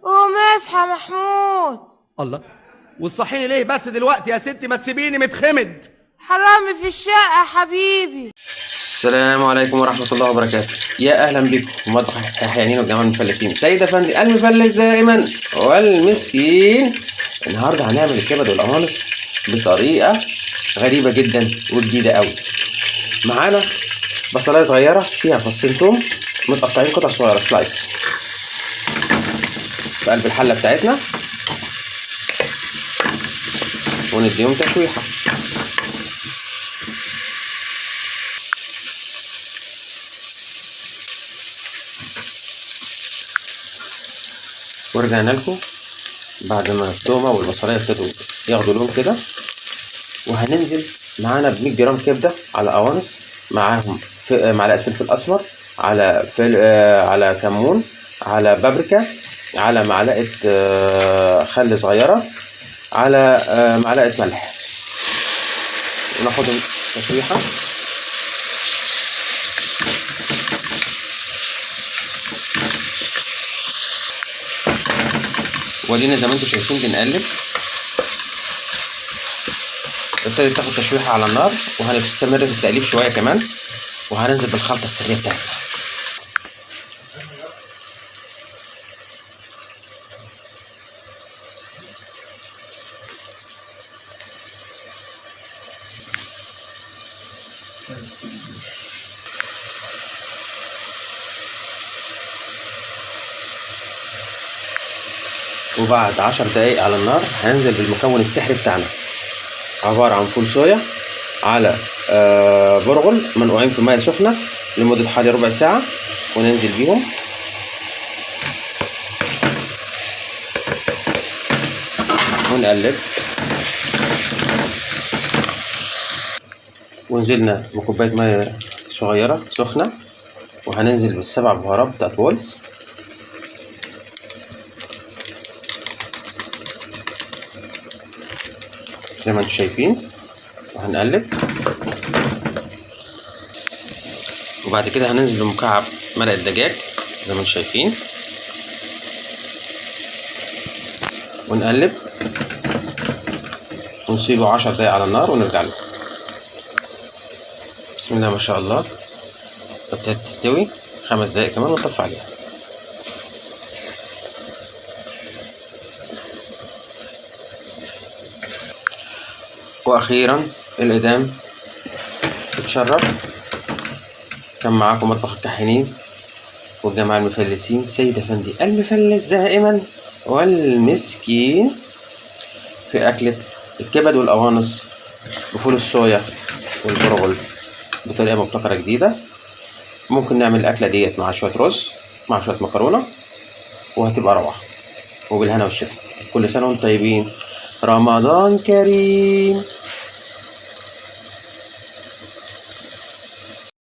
قوم اصحى محمود. الله، وتصحيني ليه بس دلوقتي يا ستي؟ ما تسيبيني متخمد. حرامي في الشقة حبيبي. السلام عليكم ورحمة الله وبركاته. يا أهلا بكم في مطبخ الكحيانين والجماعة المفلسين. سيد أفندي المفلس دائما والمسكين. النهاردة هنعمل الكبد والقوانص بطريقة غريبة جدا وجديدة قوي. معانا بصلاية صغيرة فيها فصين توم متقطعين قطع صغيرة سلايس في قلب الحلة بتاعتنا، ونديهم تشويحة. ورجعنا لكم بعد ما التومه والبصلايه ابتدوا ياخدوا لون كده، وهننزل معانا ب 100 جرام كبده على قوانص، معاهم معلقه فلفل اسمر، على كمون، على بابريكا، على معلقه خل صغيره، على معلقه ملح، وناخدهم تشويحه. ودينا زي ما انتم شايفين بنقلب. ابتدت تاخد تشويحه على النار، وهنستمر في التقليب شويه كمان، وهننزل بالخلطه السريه بتاعتنا. وبعد 10 دقايق على النار هننزل بالمكون السحري بتاعنا، عبارة عن فول صويا على برغل منقوعين في ميه سخنة لمدة حوالي ربع ساعة، وننزل بيهم. ونقلب. ونزلنا بكوباية ميه صغيرة سخنة، وهننزل بالسبع بهارات بتاعت وولز. زي ما انتم شايفين، وهنقلب. وبعد كده هننزل بمكعب مرق الدجاج زي ما انتم شايفين، ونقلب ونسيبه 10 دقايق على النار ونرجع له. بسم الله ما شاء الله، ابتدت تستوي. 5 دقايق كمان ونطفي عليها. واخيرا الإدام اتشرب. كان معاكم مطبخ الكحيانين والجماعة المفلسين، سيد أفندي المفلس دائما والمسكين، في أكلة الكبد والقوانص بفول الصويا والبرغل بطريقة مبتكرة جديدة. ممكن نعمل الأكلة ديت مع شوية رز، مع شوية مكرونة، وهتبقى روعة. وبالهنا والشفا. كل سنة وانتم طيبين، رمضان كريم.